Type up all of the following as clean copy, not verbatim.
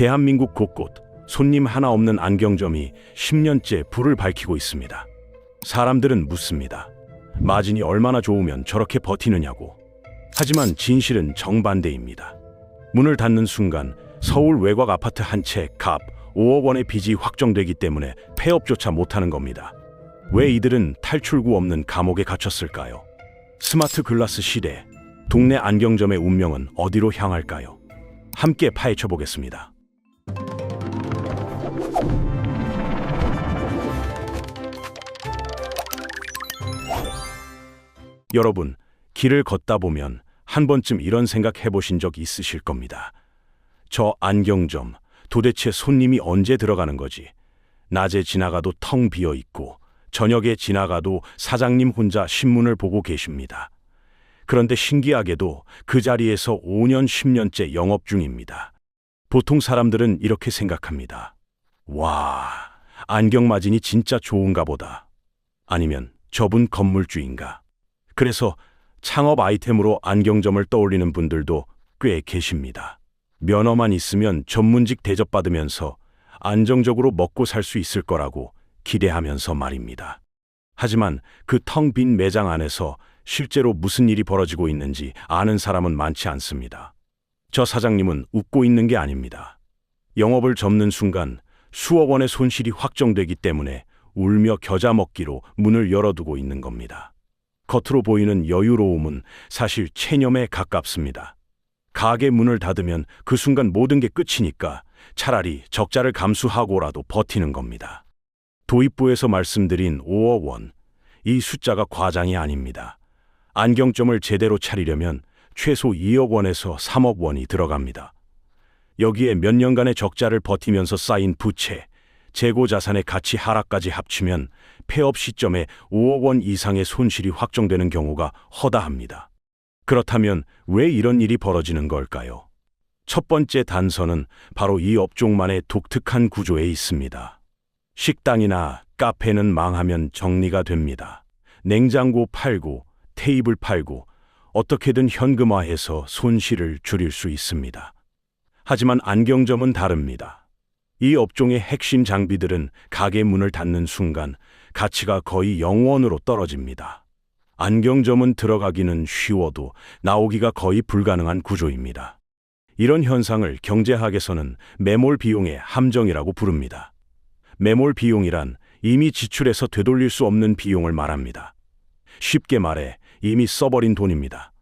대한민국 곳곳 손님 하나 없는 안경점이 10년째 불을 밝히고 있습니다. 사람들은 묻습니다. 마진이 얼마나 좋으면 저렇게 버티느냐고. 하지만 진실은 정반대입니다. 문을 닫는 순간 서울 외곽 아파트 한 채 값 5억 원의 빚이 확정되기 때문에 폐업조차 못하는 겁니다. 왜 이들은 탈출구 없는 감옥에 갇혔을까요? 스마트 글라스 시대, 동네 안경점의 운명은 어디로 향할까요? 함께 파헤쳐 보겠습니다. 여러분, 길을 걷다 보면 한 번쯤 이런 생각 해보신 적 있으실 겁니다. 저 안경점, 도대체 손님이 언제 들어가는 거지? 낮에 지나가도 텅 비어 있고, 저녁에 지나가도 사장님 혼자 신문을 보고 계십니다. 그런데 신기하게도 그 자리에서 5년, 10년째 영업 중입니다. 보통 사람들은 이렇게 생각합니다. 와, 안경 마진이 진짜 좋은가 보다. 아니면 저분 건물주인가? 그래서 창업 아이템으로 안경점을 떠올리는 분들도 꽤 계십니다. 면허만 있으면 전문직 대접받으면서 안정적으로 먹고 살 수 있을 거라고 기대하면서 말입니다. 하지만 그 텅 빈 매장 안에서 실제로 무슨 일이 벌어지고 있는지 아는 사람은 많지 않습니다. 저 사장님은 웃고 있는 게 아닙니다. 영업을 접는 순간 수억 원의 손실이 확정되기 때문에 울며 겨자 먹기로 문을 열어두고 있는 겁니다. 겉으로 보이는 여유로움은 사실 체념에 가깝습니다. 가게 문을 닫으면 그 순간 모든 게 끝이니까 차라리 적자를 감수하고라도 버티는 겁니다. 도입부에서 말씀드린 5억 원, 이 숫자가 과장이 아닙니다. 안경점을 제대로 차리려면 최소 2억 원에서 3억 원이 들어갑니다. 여기에 몇 년간의 적자를 버티면서 쌓인 부채, 재고 자산의 가치 하락까지 합치면 폐업 시점에 5억 원 이상의 손실이 확정되는 경우가 허다합니다. 그렇다면 왜 이런 일이 벌어지는 걸까요? 첫 번째 단서는 바로 이 업종만의 독특한 구조에 있습니다. 식당이나 카페는 망하면 정리가 됩니다. 냉장고 팔고, 테이블 팔고, 어떻게든 현금화해서 손실을 줄일 수 있습니다. 하지만 안경점은 다릅니다. 이 업종의 핵심 장비들은 가게 문을 닫는 순간 가치가 거의 0원으로 떨어집니다. 안경점은 들어가기는 쉬워도 나오기가 거의 불가능한 구조입니다. 이런 현상을 경제학에서는 매몰 비용의 함정이라고 부릅니다. 매몰 비용이란 이미 지출해서 되돌릴 수 없는 비용을 말합니다. 쉽게 말해 이미 써버린 돈입니다.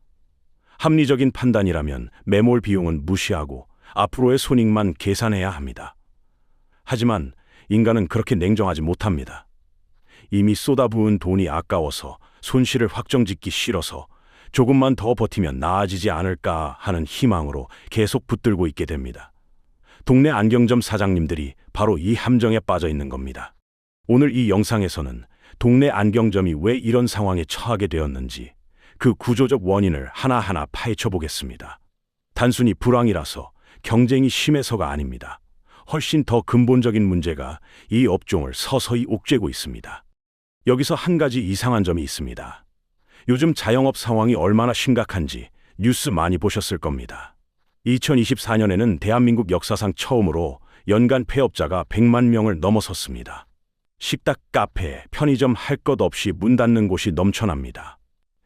합리적인 판단이라면 매몰 비용은 무시하고 앞으로의 손익만 계산해야 합니다. 하지만 인간은 그렇게 냉정하지 못합니다. 이미 쏟아부은 돈이 아까워서 손실을 확정짓기 싫어서 조금만 더 버티면 나아지지 않을까 하는 희망으로 계속 붙들고 있게 됩니다. 동네 안경점 사장님들이 바로 이 함정에 빠져 있는 겁니다. 오늘 이 영상에서는 동네 안경점이 왜 이런 상황에 처하게 되었는지 그 구조적 원인을 하나하나 파헤쳐 보겠습니다. 단순히 불황이라서, 경쟁이 심해서가 아닙니다. 훨씬 더 근본적인 문제가 이 업종을 서서히 옥죄고 있습니다. 여기서 한 가지 이상한 점이 있습니다. 요즘 자영업 상황이 얼마나 심각한지 뉴스 많이 보셨을 겁니다. 2024년에는 대한민국 역사상 처음으로 연간 폐업자가 100만 명을 넘어섰습니다. 식당, 카페, 편의점 할 것 없이 문 닫는 곳이 넘쳐납니다.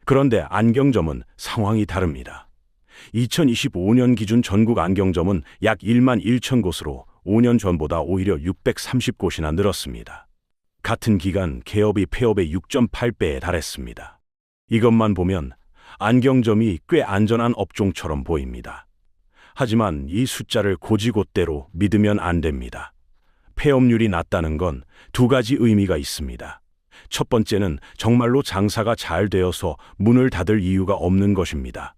그런데 안경점은 상황이 다릅니다. 2025년 기준 전국 안경점은 약 1만 1천 곳으로 5년 전보다 오히려 630곳이나 늘었습니다. 같은 기간 개업이 폐업의 6.8배에 달했습니다. 이것만 보면 안경점이 꽤 안전한 업종처럼 보입니다. 하지만 이 숫자를 곧이곧대로 믿으면 안 됩니다. 폐업률이 낮다는 건 두 가지 의미가 있습니다. 첫 번째는 정말로 장사가 잘 되어서 문을 닫을 이유가 없는 것입니다.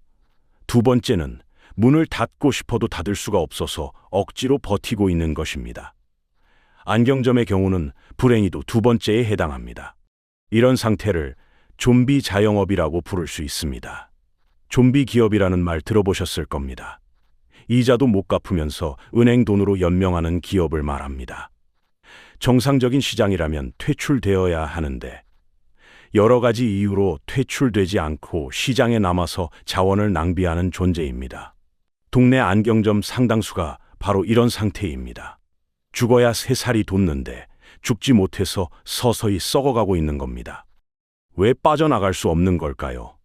두 번째는 문을 닫고 싶어도 닫을 수가 없어서 억지로 버티고 있는 것입니다. 안경점의 경우는 불행히도 두 번째에 해당합니다. 이런 상태를 좀비 자영업이라고 부를 수 있습니다. 좀비 기업이라는 말 들어보셨을 겁니다. 이자도 못 갚으면서 은행 돈으로 연명하는 기업을 말합니다. 정상적인 시장이라면 퇴출되어야 하는데 여러 가지 이유로 퇴출되지 않고 시장에 남아서 자원을 낭비하는 존재입니다. 동네 안경점 상당수가 바로 이런 상태입니다. 죽어야 새 살이 돋는데 죽지 못해서 서서히 썩어가고 있는 겁니다. 왜 빠져나갈 수 없는 걸까요?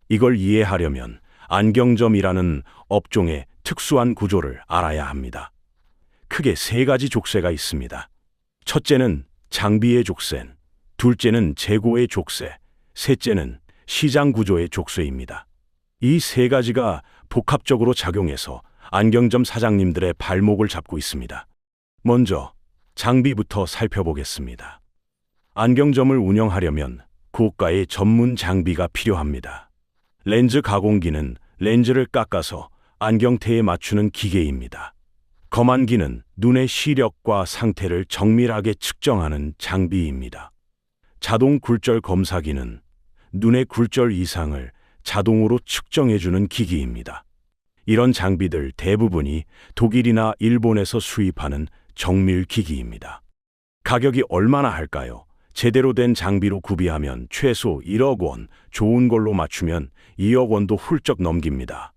이걸 이해하려면 안경점이라는 업종의 특수한 구조를 알아야 합니다. 크게 세 가지 족쇄가 있습니다. 첫째는 장비의 족쇄, 둘째는 재고의 족쇄, 셋째는 시장 구조의 족쇄입니다. 이 세 가지가 복합적으로 작용해서 안경점 사장님들의 발목을 잡고 있습니다. 먼저 장비부터 살펴보겠습니다. 안경점을 운영하려면 고가의 전문 장비가 필요합니다. 렌즈 가공기는 렌즈를 깎아서 안경테에 맞추는 기계입니다. 검안기는 눈의 시력과 상태를 정밀하게 측정하는 장비입니다. 자동 굴절 검사기는 눈의 굴절 이상을 자동으로 측정해주는 기기입니다. 이런 장비들 대부분이 독일이나 일본에서 수입하는 정밀 기기입니다. 가격이 얼마나 할까요? 제대로 된 장비로 구비하면 최소 1억 원, 좋은 걸로 맞추면 2억 원도 훌쩍 넘깁니다.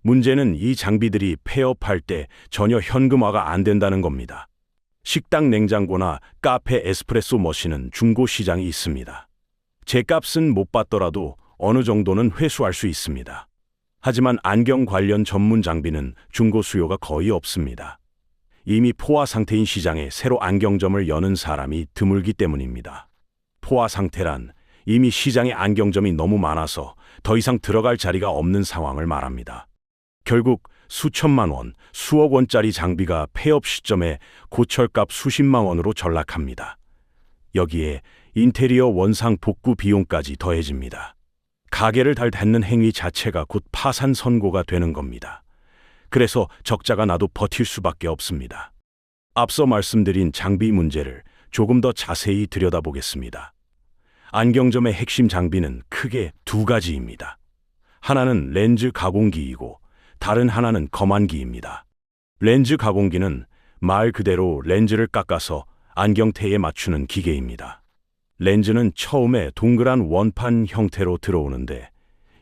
문제는 이 장비들이 폐업할 때 전혀 현금화가 안 된다는 겁니다. 식당 냉장고나 카페 에스프레소 머신은 중고 시장이 있습니다. 제값은 못 받더라도 어느 정도는 회수할 수 있습니다. 하지만 안경 관련 전문 장비는 중고 수요가 거의 없습니다. 이미 포화 상태인 시장에 새로 안경점을 여는 사람이 드물기 때문입니다. 포화 상태란 이미 시장에 안경점이 너무 많아서 더 이상 들어갈 자리가 없는 상황을 말합니다. 결국 수천만 원, 수억 원짜리 장비가 폐업 시점에 고철값 수십만 원으로 전락합니다. 여기에 인테리어 원상 복구 비용까지 더해집니다. 가게를 닫는 행위 자체가 곧 파산 선고가 되는 겁니다. 그래서 적자가 나도 버틸 수밖에 없습니다. 앞서 말씀드린 장비 문제를 조금 더 자세히 들여다보겠습니다. 안경점의 핵심 장비는 크게 두 가지입니다. 하나는 렌즈 가공기이고 다른 하나는 검안기입니다. 렌즈 가공기는 말 그대로 렌즈를 깎아서 안경테에 맞추는 기계입니다. 렌즈는 처음에 동그란 원판 형태로 들어오는데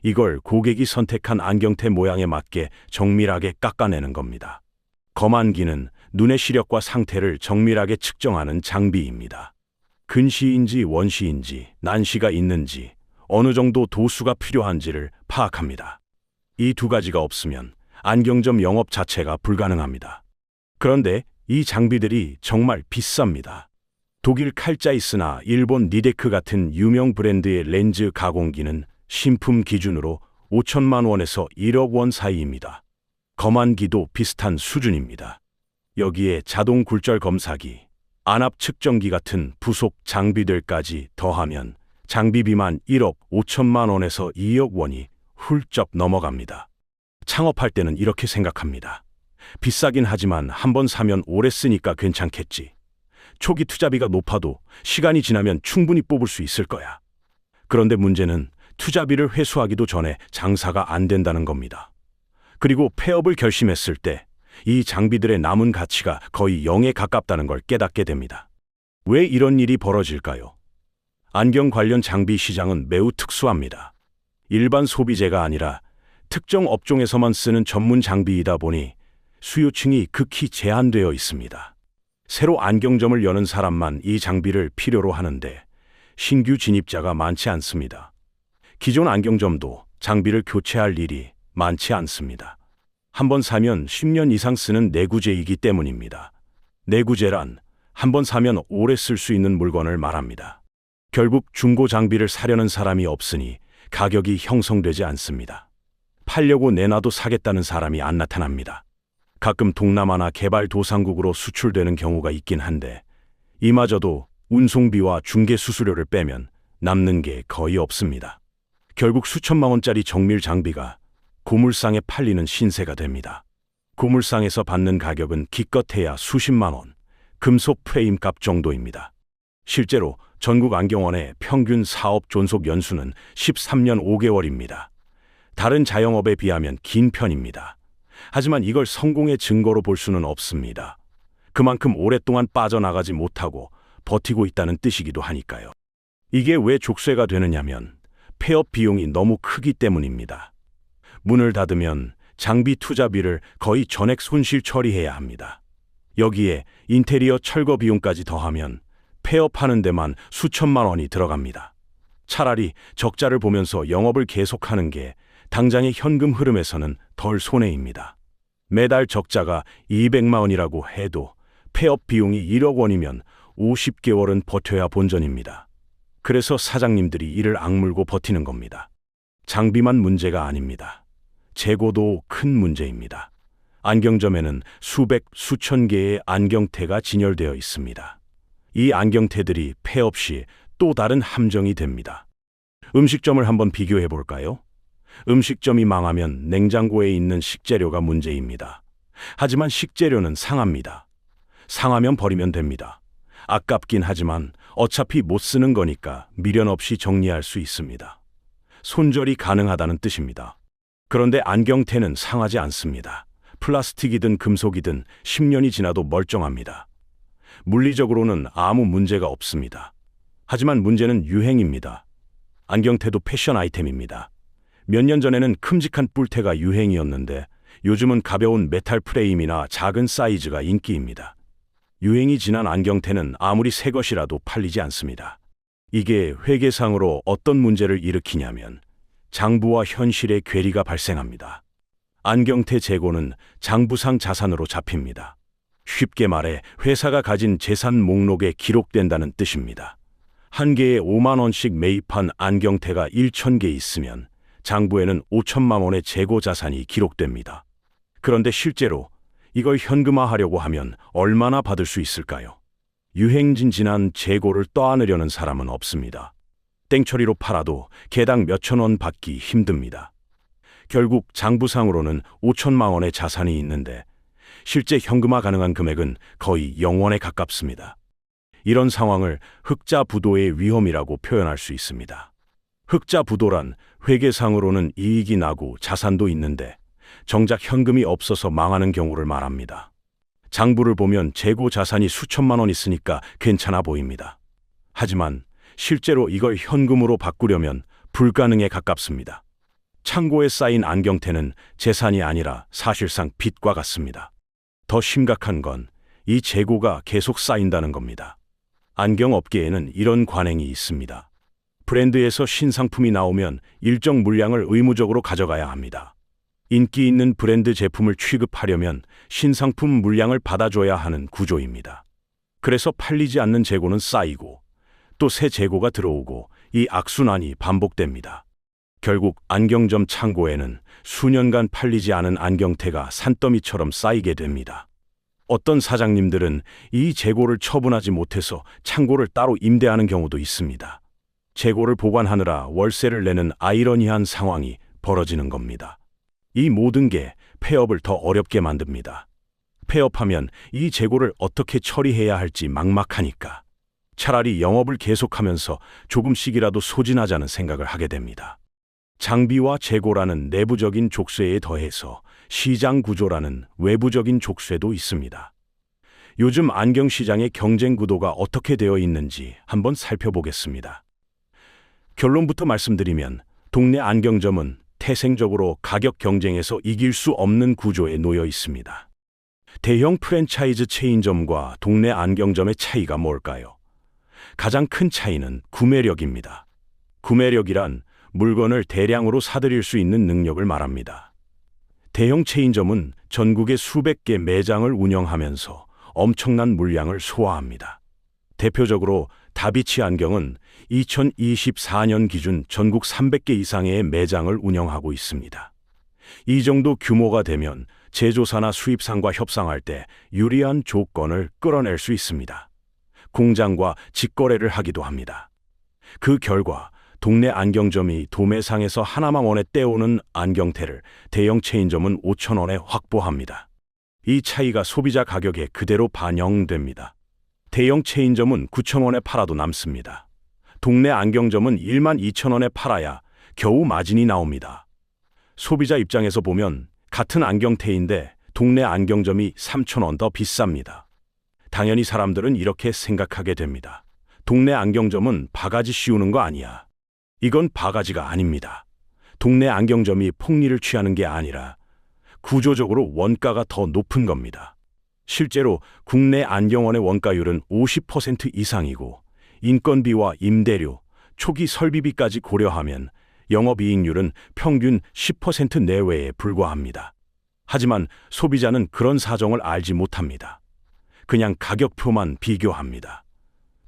이걸 고객이 선택한 안경테 모양에 맞게 정밀하게 깎아내는 겁니다. 검안기는 눈의 시력과 상태를 정밀하게 측정하는 장비입니다. 근시인지 원시인지 난시가 있는지 어느 정도 도수가 필요한지를 파악합니다. 이 두 가지가 없으면 안경점 영업 자체가 불가능합니다. 그런데 이 장비들이 정말 비쌉니다. 독일 칼자이스나 일본 니데크 같은 유명 브랜드의 렌즈 가공기는 신품 기준으로 5천만 원에서 1억 원 사이입니다. 검안기도 비슷한 수준입니다. 여기에 자동 굴절 검사기, 안압 측정기 같은 부속 장비들까지 더하면 장비비만 1억 5천만 원에서 2억 원이 훌쩍 넘어갑니다. 창업할 때는 이렇게 생각합니다. 비싸긴 하지만 한번 사면 오래 쓰니까 괜찮겠지. 초기 투자비가 높아도 시간이 지나면 충분히 뽑을 수 있을 거야. 그런데 문제는 투자비를 회수하기도 전에 장사가 안 된다는 겁니다. 그리고 폐업을 결심했을 때 이 장비들의 남은 가치가 거의 0에 가깝다는 걸 깨닫게 됩니다. 왜 이런 일이 벌어질까요? 안경 관련 장비 시장은 매우 특수합니다. 일반 소비재가 아니라 특정 업종에서만 쓰는 전문 장비이다 보니 수요층이 극히 제한되어 있습니다. 새로 안경점을 여는 사람만 이 장비를 필요로 하는데 신규 진입자가 많지 않습니다. 기존 안경점도 장비를 교체할 일이 많지 않습니다. 한번 사면 10년 이상 쓰는 내구재이기 때문입니다. 내구재란 한번 사면 오래 쓸 수 있는 물건을 말합니다. 결국 중고 장비를 사려는 사람이 없으니 가격이 형성되지 않습니다. 팔려고 내놔도 사겠다는 사람이 안 나타납니다. 가끔 동남아나 개발도상국으로 수출되는 경우가 있긴 한데 이마저도 운송비와 중개 수수료를 빼면 남는 게 거의 없습니다. 결국 수천만 원짜리 정밀 장비가 고물상에 팔리는 신세가 됩니다. 고물상에서 받는 가격은 기껏해야 수십만 원, 금속 프레임값 정도입니다. 실제로 전국 안경원의 평균 사업 존속 연수는 13년 5개월입니다. 다른 자영업에 비하면 긴 편입니다. 하지만 이걸 성공의 증거로 볼 수는 없습니다. 그만큼 오랫동안 빠져나가지 못하고 버티고 있다는 뜻이기도 하니까요. 이게 왜 족쇄가 되느냐면 폐업 비용이 너무 크기 때문입니다. 문을 닫으면 장비 투자비를 거의 전액 손실 처리해야 합니다. 여기에 인테리어 철거 비용까지 더하면 폐업하는 데만 수천만 원이 들어갑니다. 차라리 적자를 보면서 영업을 계속하는 게 당장의 현금 흐름에서는 덜 손해입니다. 매달 적자가 200만 원이라고 해도 폐업 비용이 1억 원이면 50개월은 버텨야 본전입니다. 그래서 사장님들이 이를 악물고 버티는 겁니다. 장비만 문제가 아닙니다. 재고도 큰 문제입니다. 안경점에는 수백, 수천 개의 안경테가 진열되어 있습니다. 이 안경테들이 폐업 시 또 다른 함정이 됩니다. 음식점을 한번 비교해 볼까요? 음식점이 망하면 냉장고에 있는 식재료가 문제입니다. 하지만 식재료는 상합니다. 상하면 버리면 됩니다. 아깝긴 하지만 어차피 못 쓰는 거니까 미련 없이 정리할 수 있습니다. 손절이 가능하다는 뜻입니다. 그런데 안경테는 상하지 않습니다. 플라스틱이든 금속이든 10년이 지나도 멀쩡합니다. 물리적으로는 아무 문제가 없습니다. 하지만 문제는 유행입니다. 안경테도 패션 아이템입니다. 몇 년 전에는 큼직한 뿔테가 유행이었는데 요즘은 가벼운 메탈 프레임이나 작은 사이즈가 인기입니다. 유행이 지난 안경테는 아무리 새 것이라도 팔리지 않습니다. 이게 회계상으로 어떤 문제를 일으키냐면 장부와 현실의 괴리가 발생합니다. 안경테 재고는 장부상 자산으로 잡힙니다. 쉽게 말해 회사가 가진 재산 목록에 기록된다는 뜻입니다. 한 개에 5만 원씩 매입한 안경테가 1,000개 있으면 장부에는 5천만 원의 재고 자산이 기록됩니다. 그런데 실제로 이걸 현금화하려고 하면 얼마나 받을 수 있을까요? 유행진진한 재고를 떠안으려는 사람은 없습니다. 땡처리로 팔아도 개당 몇천 원 받기 힘듭니다. 결국 장부상으로는 5천만 원의 자산이 있는데 실제 현금화 가능한 금액은 거의 0원에 가깝습니다. 이런 상황을 흑자부도의 위험이라고 표현할 수 있습니다. 흑자부도란 회계상으로는 이익이 나고 자산도 있는데 정작 현금이 없어서 망하는 경우를 말합니다. 장부를 보면 재고 자산이 수천만 원 있으니까 괜찮아 보입니다. 하지만 실제로 이걸 현금으로 바꾸려면 불가능에 가깝습니다. 창고에 쌓인 안경테는 재산이 아니라 사실상 빚과 같습니다. 더 심각한 건 이 재고가 계속 쌓인다는 겁니다. 안경업계에는 이런 관행이 있습니다. 브랜드에서 신상품이 나오면 일정 물량을 의무적으로 가져가야 합니다. 인기 있는 브랜드 제품을 취급하려면 신상품 물량을 받아줘야 하는 구조입니다. 그래서 팔리지 않는 재고는 쌓이고 또 새 재고가 들어오고 이 악순환이 반복됩니다. 결국 안경점 창고에는 수년간 팔리지 않은 안경테가 산더미처럼 쌓이게 됩니다. 어떤 사장님들은 이 재고를 처분하지 못해서 창고를 따로 임대하는 경우도 있습니다. 재고를 보관하느라 월세를 내는 아이러니한 상황이 벌어지는 겁니다. 이 모든 게 폐업을 더 어렵게 만듭니다. 폐업하면 이 재고를 어떻게 처리해야 할지 막막하니까 차라리 영업을 계속하면서 조금씩이라도 소진하자는 생각을 하게 됩니다. 장비와 재고라는 내부적인 족쇄에 더해서 시장 구조라는 외부적인 족쇄도 있습니다. 요즘 안경 시장의 경쟁 구도가 어떻게 되어 있는지 한번 살펴보겠습니다. 결론부터 말씀드리면 동네 안경점은 태생적으로 가격 경쟁에서 이길 수 없는 구조에 놓여 있습니다. 대형 프랜차이즈 체인점과 동네 안경점의 차이가 뭘까요? 가장 큰 차이는 구매력입니다. 구매력이란 물건을 대량으로 사들일 수 있는 능력을 말합니다. 대형 체인점은 전국에 수백 개 매장을 운영하면서 엄청난 물량을 소화합니다. 대표적으로 다비치 안경은 2024년 기준 전국 300개 이상의 매장을 운영하고 있습니다. 이 정도 규모가 되면 제조사나 수입상과 협상할 때 유리한 조건을 끌어낼 수 있습니다. 공장과 직거래를 하기도 합니다. 그 결과 동네 안경점이 도매상에서 하나만 원에 떼오는 안경테를 대형 체인점은 5천 원에 확보합니다. 이 차이가 소비자 가격에 그대로 반영됩니다. 대형 체인점은 9천 원에 팔아도 남습니다. 동네 안경점은 1만 2천 원에 팔아야 겨우 마진이 나옵니다. 소비자 입장에서 보면 같은 안경테인데 동네 안경점이 3천 원 더 비쌉니다. 당연히 사람들은 이렇게 생각하게 됩니다. 동네 안경점은 바가지 씌우는 거 아니야. 이건 바가지가 아닙니다. 동네 안경점이 폭리를 취하는 게 아니라 구조적으로 원가가 더 높은 겁니다. 실제로 국내 안경원의 원가율은 50% 이상이고 인건비와 임대료, 초기 설비비까지 고려하면 영업이익률은 평균 10% 내외에 불과합니다. 하지만 소비자는 그런 사정을 알지 못합니다. 그냥 가격표만 비교합니다.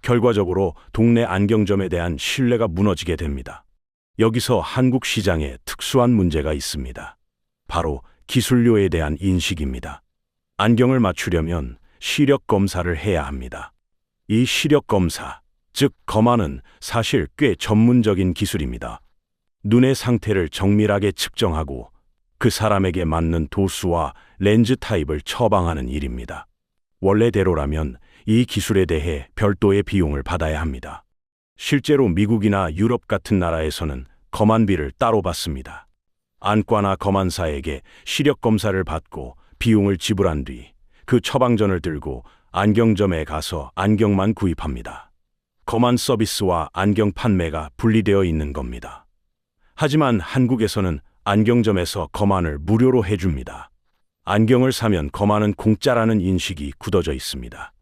결과적으로 동네 안경점에 대한 신뢰가 무너지게 됩니다. 여기서 한국 시장에 특수한 문제가 있습니다. 바로 기술료에 대한 인식입니다. 안경을 맞추려면 시력 검사를 해야 합니다. 이 시력 검사, 즉 검안은 사실 꽤 전문적인 기술입니다. 눈의 상태를 정밀하게 측정하고 그 사람에게 맞는 도수와 렌즈 타입을 처방하는 일입니다. 원래대로라면 이 기술에 대해 별도의 비용을 받아야 합니다. 실제로 미국이나 유럽 같은 나라에서는 검안비를 따로 받습니다. 안과나 검안사에게 시력 검사를 받고 비용을 지불한 뒤 그 처방전을 들고 안경점에 가서 안경만 구입합니다. 검안 서비스와 안경 판매가 분리되어 있는 겁니다. 하지만 한국에서는 안경점에서 검안을 무료로 해줍니다. 안경을 사면 검안은 공짜라는 인식이 굳어져 있습니다.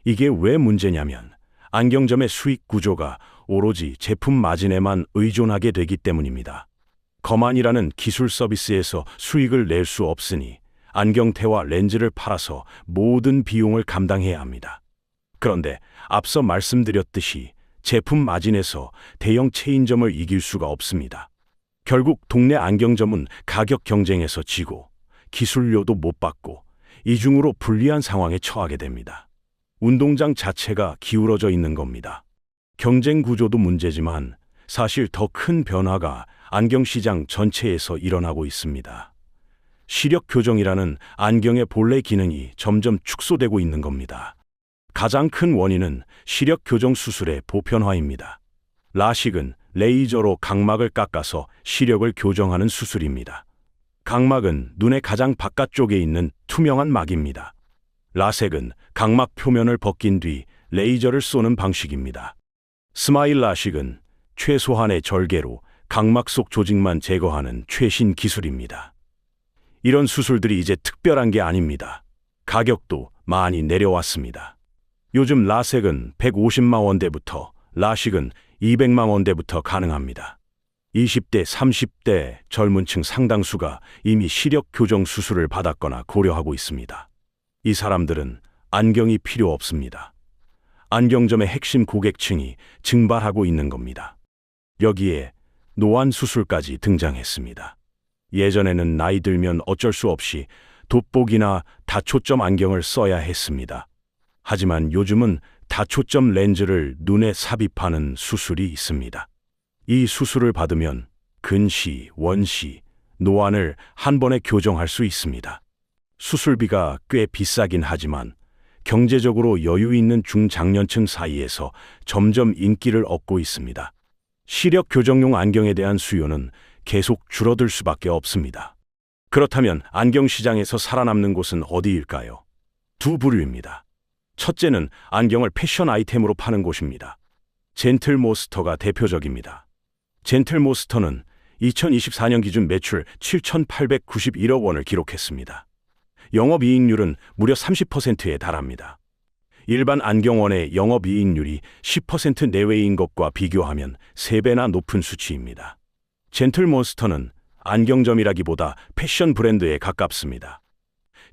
이게 왜 문제냐면 안경점의 수익 구조가 오로지 제품 마진에만 의존하게 되기 때문입니다. 검안이라는 기술 서비스에서 수익을 낼 수 없으니 안경테와 렌즈를 팔아서 모든 비용을 감당해야 합니다. 그런데 앞서 말씀드렸듯이 제품 마진에서 대형 체인점을 이길 수가 없습니다. 결국 동네 안경점은 가격 경쟁에서 지고 기술료도 못 받고 이중으로 불리한 상황에 처하게 됩니다. 운동장 자체가 기울어져 있는 겁니다. 경쟁 구조도 문제지만 사실 더 큰 변화가 안경시장 전체에서 일어나고 있습니다. 시력 교정이라는 안경의 본래 기능이 점점 축소되고 있는 겁니다. 가장 큰 원인은 시력 교정 수술의 보편화입니다. 라식은 레이저로 각막을 깎아서 시력을 교정하는 수술입니다. 각막은 눈의 가장 바깥쪽에 있는 투명한 막입니다. 라섹은 각막 표면을 벗긴 뒤 레이저를 쏘는 방식입니다. 스마일 라식은 최소한의 절개로 각막 속 조직만 제거하는 최신 기술입니다. 이런 수술들이 이제 특별한 게 아닙니다. 가격도 많이 내려왔습니다. 요즘 라섹은 150만 원대부터, 라식은 200만 원대부터 가능합니다. 20대, 30대 젊은 층 상당수가 이미 시력 교정 수술을 받았거나 고려하고 있습니다. 이 사람들은 안경이 필요 없습니다. 안경점의 핵심 고객층이 증발하고 있는 겁니다. 여기에 노안 수술까지 등장했습니다. 예전에는 나이 들면 어쩔 수 없이 돋보기나 다초점 안경을 써야 했습니다. 하지만 요즘은 다초점 렌즈를 눈에 삽입하는 수술이 있습니다. 이 수술을 받으면 근시, 원시, 노안을 한 번에 교정할 수 있습니다. 수술비가 꽤 비싸긴 하지만 경제적으로 여유 있는 중장년층 사이에서 점점 인기를 얻고 있습니다. 시력 교정용 안경에 대한 수요는 계속 줄어들 수밖에 없습니다. 그렇다면 안경 시장에서 살아남는 곳은 어디일까요? 두 부류입니다. 첫째는 안경을 패션 아이템으로 파는 곳입니다. 젠틀모스터가 대표적입니다. 젠틀모스터는 2024년 기준 매출 7,891억 원을 기록했습니다. 영업이익률은 무려 30%에 달합니다. 일반 안경원의 영업이익률이 10% 내외인 것과 비교하면 3배나 높은 수치입니다. 젠틀몬스터는 안경점이라기보다 패션 브랜드에 가깝습니다.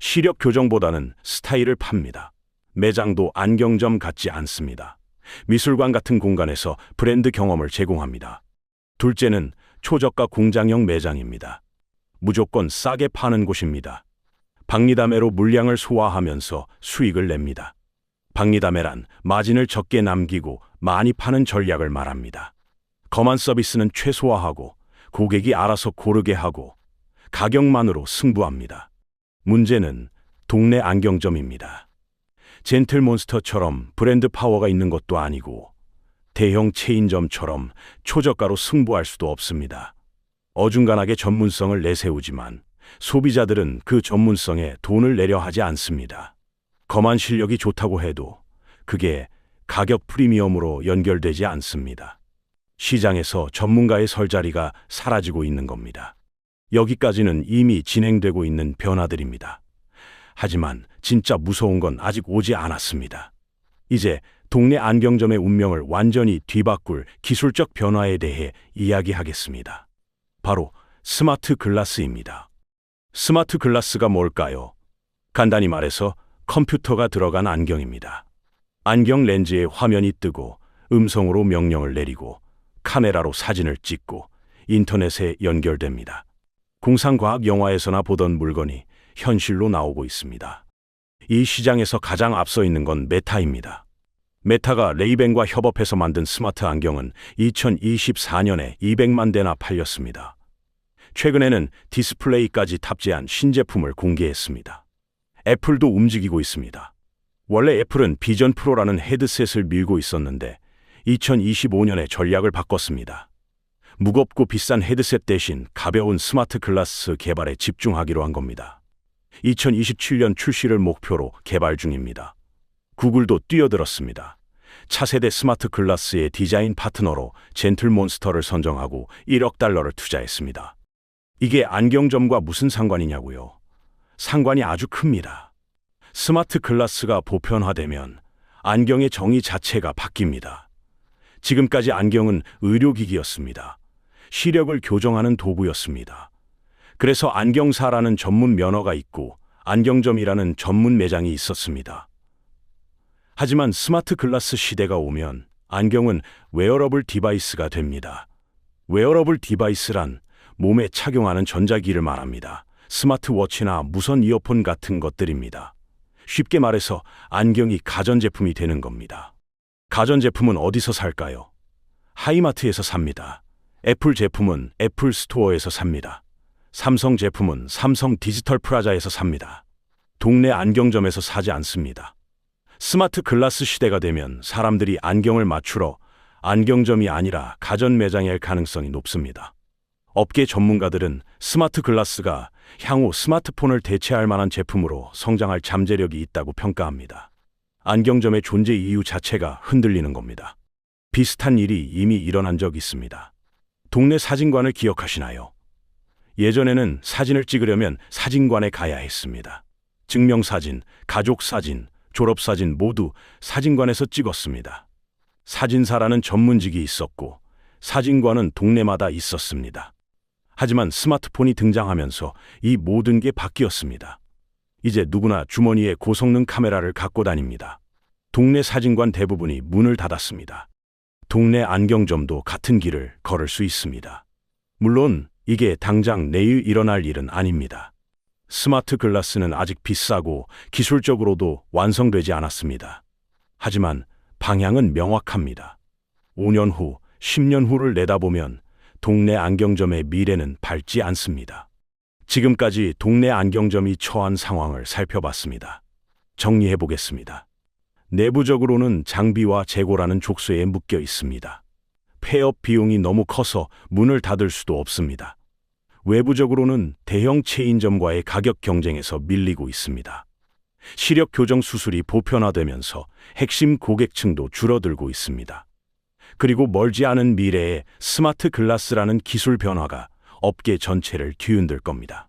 시력 교정보다는 스타일을 팝니다. 매장도 안경점 같지 않습니다. 미술관 같은 공간에서 브랜드 경험을 제공합니다. 둘째는 초저가 공장형 매장입니다. 무조건 싸게 파는 곳입니다. 박리담회로 물량을 소화하면서 수익을 냅니다. 박리담회란 마진을 적게 남기고 많이 파는 전략을 말합니다. 검안 서비스는 최소화하고 고객이 알아서 고르게 하고 가격만으로 승부합니다. 문제는 동네 안경점입니다. 젠틀몬스터처럼 브랜드 파워가 있는 것도 아니고 대형 체인점처럼 초저가로 승부할 수도 없습니다. 어중간하게 전문성을 내세우지만 소비자들은 그 전문성에 돈을 내려 하지 않습니다. 검안 실력이 좋다고 해도 그게 가격 프리미엄으로 연결되지 않습니다. 시장에서 전문가의 설 자리가 사라지고 있는 겁니다. 여기까지는 이미 진행되고 있는 변화들입니다. 하지만 진짜 무서운 건 아직 오지 않았습니다. 이제 동네 안경점의 운명을 완전히 뒤바꿀 기술적 변화에 대해 이야기하겠습니다. 바로 스마트 글라스입니다. 스마트 글라스가 뭘까요? 간단히 말해서 컴퓨터가 들어간 안경입니다. 안경 렌즈에 화면이 뜨고 음성으로 명령을 내리고 카메라로 사진을 찍고 인터넷에 연결됩니다. 공상과학 영화에서나 보던 물건이 현실로 나오고 있습니다. 이 시장에서 가장 앞서 있는 건 메타입니다. 메타가 레이벤과 협업해서 만든 스마트 안경은 2024년에 200만 대나 팔렸습니다. 최근에는 디스플레이까지 탑재한 신제품을 공개했습니다. 애플도 움직이고 있습니다. 원래 애플은 비전 프로라는 헤드셋을 밀고 있었는데 2025년에 전략을 바꿨습니다. 무겁고 비싼 헤드셋 대신 가벼운 스마트 글라스 개발에 집중하기로 한 겁니다. 2027년 출시를 목표로 개발 중입니다. 구글도 뛰어들었습니다. 차세대 스마트 글라스의 디자인 파트너로 젠틀몬스터를 선정하고 1억 달러를 투자했습니다. 이게 안경점과 무슨 상관이냐고요? 상관이 아주 큽니다. 스마트 글라스가 보편화되면 안경의 정의 자체가 바뀝니다. 지금까지 안경은 의료기기였습니다. 시력을 교정하는 도구였습니다. 그래서 안경사라는 전문 면허가 있고 안경점이라는 전문 매장이 있었습니다. 하지만 스마트 글라스 시대가 오면 안경은 웨어러블 디바이스가 됩니다. 웨어러블 디바이스란 몸에 착용하는 전자기를 말합니다. 스마트워치나 무선 이어폰 같은 것들입니다. 쉽게 말해서 안경이 가전제품이 되는 겁니다. 가전제품은 어디서 살까요? 하이마트에서 삽니다. 애플 제품은 애플 스토어에서 삽니다. 삼성 제품은 삼성 디지털 프라자에서 삽니다. 동네 안경점에서 사지 않습니다. 스마트 글라스 시대가 되면 사람들이 안경을 맞추러 안경점이 아니라 가전 매장에 갈 가능성이 높습니다. 업계 전문가들은 스마트 글라스가 향후 스마트폰을 대체할 만한 제품으로 성장할 잠재력이 있다고 평가합니다. 안경점의 존재 이유 자체가 흔들리는 겁니다. 비슷한 일이 이미 일어난 적 있습니다. 동네 사진관을 기억하시나요? 예전에는 사진을 찍으려면 사진관에 가야 했습니다. 증명사진, 가족사진, 졸업사진 모두 사진관에서 찍었습니다. 사진사라는 전문직이 있었고 사진관은 동네마다 있었습니다. 하지만 스마트폰이 등장하면서 이 모든 게 바뀌었습니다. 이제 누구나 주머니에 고성능 카메라를 갖고 다닙니다. 동네 사진관 대부분이 문을 닫았습니다. 동네 안경점도 같은 길을 걸을 수 있습니다. 물론 이게 당장 내일 일어날 일은 아닙니다. 스마트 글라스는 아직 비싸고 기술적으로도 완성되지 않았습니다. 하지만 방향은 명확합니다. 5년 후, 10년 후를 내다보면 동네 안경점의 미래는 밝지 않습니다. 지금까지 동네 안경점이 처한 상황을 살펴봤습니다. 정리해 보겠습니다. 내부적으로는 장비와 재고라는 족쇄에 묶여 있습니다. 폐업 비용이 너무 커서 문을 닫을 수도 없습니다. 외부적으로는 대형 체인점과의 가격 경쟁에서 밀리고 있습니다. 시력 교정 수술이 보편화되면서 핵심 고객층도 줄어들고 있습니다. 그리고 멀지 않은 미래에 스마트 글라스라는 기술 변화가 업계 전체를 뒤흔들 겁니다.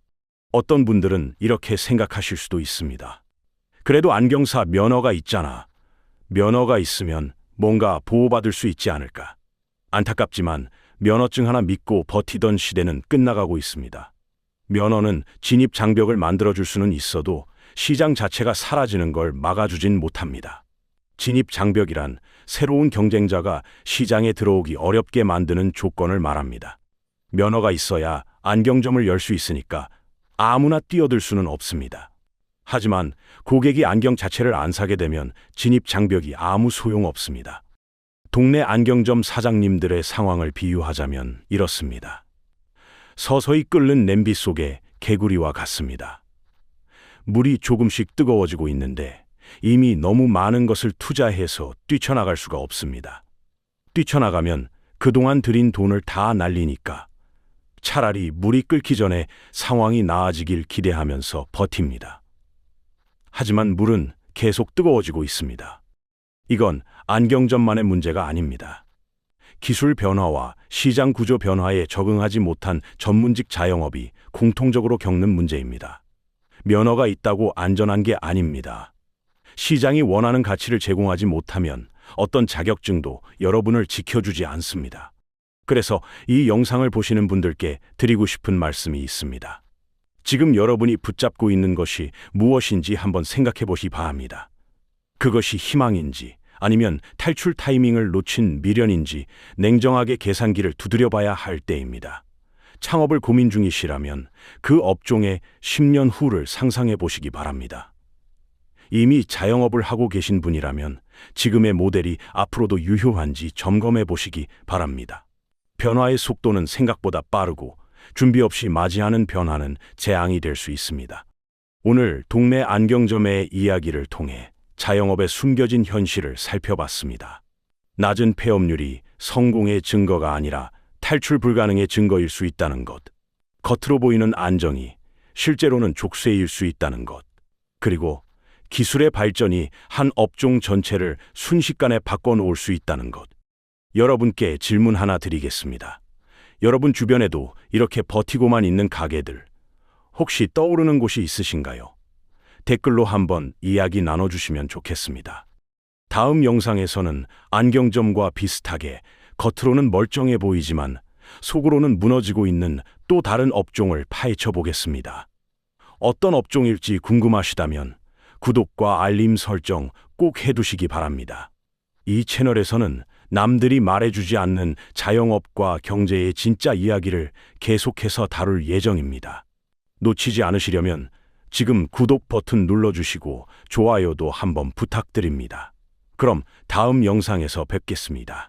어떤 분들은 이렇게 생각하실 수도 있습니다. 그래도 안경사 면허가 있잖아. 면허가 있으면 뭔가 보호받을 수 있지 않을까. 안타깝지만 면허증 하나 믿고 버티던 시대는 끝나가고 있습니다. 면허는 진입 장벽을 만들어줄 수는 있어도 시장 자체가 사라지는 걸 막아주진 못합니다. 진입 장벽이란 새로운 경쟁자가 시장에 들어오기 어렵게 만드는 조건을 말합니다. 면허가 있어야 안경점을 열 수 있으니까 아무나 뛰어들 수는 없습니다. 하지만 고객이 안경 자체를 안 사게 되면 진입 장벽이 아무 소용없습니다. 동네 안경점 사장님들의 상황을 비유하자면 이렇습니다. 서서히 끓는 냄비 속에 개구리와 같습니다. 물이 조금씩 뜨거워지고 있는데 이미 너무 많은 것을 투자해서 뛰쳐나갈 수가 없습니다. 뛰쳐나가면 그동안 들인 돈을 다 날리니까 차라리 물이 끓기 전에 상황이 나아지길 기대하면서 버팁니다. 하지만 물은 계속 뜨거워지고 있습니다. 이건 안경점만의 문제가 아닙니다. 기술 변화와 시장 구조 변화에 적응하지 못한 전문직 자영업이 공통적으로 겪는 문제입니다. 면허가 있다고 안전한 게 아닙니다. 시장이 원하는 가치를 제공하지 못하면 어떤 자격증도 여러분을 지켜주지 않습니다. 그래서 이 영상을 보시는 분들께 드리고 싶은 말씀이 있습니다. 지금 여러분이 붙잡고 있는 것이 무엇인지 한번 생각해 보시 바랍니다. 그것이 희망인지 아니면 탈출 타이밍을 놓친 미련인지 냉정하게 계산기를 두드려 봐야 할 때입니다. 창업을 고민 중이시라면 그 업종의 10년 후를 상상해 보시기 바랍니다. 이미 자영업을 하고 계신 분이라면 지금의 모델이 앞으로도 유효한지 점검해 보시기 바랍니다. 변화의 속도는 생각보다 빠르고 준비 없이 맞이하는 변화는 재앙이 될 수 있습니다. 오늘 동네 안경점의 이야기를 통해 자영업의 숨겨진 현실을 살펴봤습니다. 낮은 폐업률이 성공의 증거가 아니라 탈출 불가능의 증거일 수 있다는 것. 겉으로 보이는 안정이 실제로는 족쇄일 수 있다는 것. 그리고 기술의 발전이 한 업종 전체를 순식간에 바꿔놓을 수 있다는 것. 여러분께 질문 하나 드리겠습니다. 여러분 주변에도 이렇게 버티고만 있는 가게들, 혹시 떠오르는 곳이 있으신가요? 댓글로 한번 이야기 나눠주시면 좋겠습니다. 다음 영상에서는 안경점과 비슷하게 겉으로는 멀쩡해 보이지만 속으로는 무너지고 있는 또 다른 업종을 파헤쳐 보겠습니다. 어떤 업종일지 궁금하시다면 구독과 알림 설정 꼭 해두시기 바랍니다. 이 채널에서는 남들이 말해주지 않는 자영업과 경제의 진짜 이야기를 계속해서 다룰 예정입니다. 놓치지 않으시려면 지금 구독 버튼 눌러주시고 좋아요도 한번 부탁드립니다. 그럼 다음 영상에서 뵙겠습니다.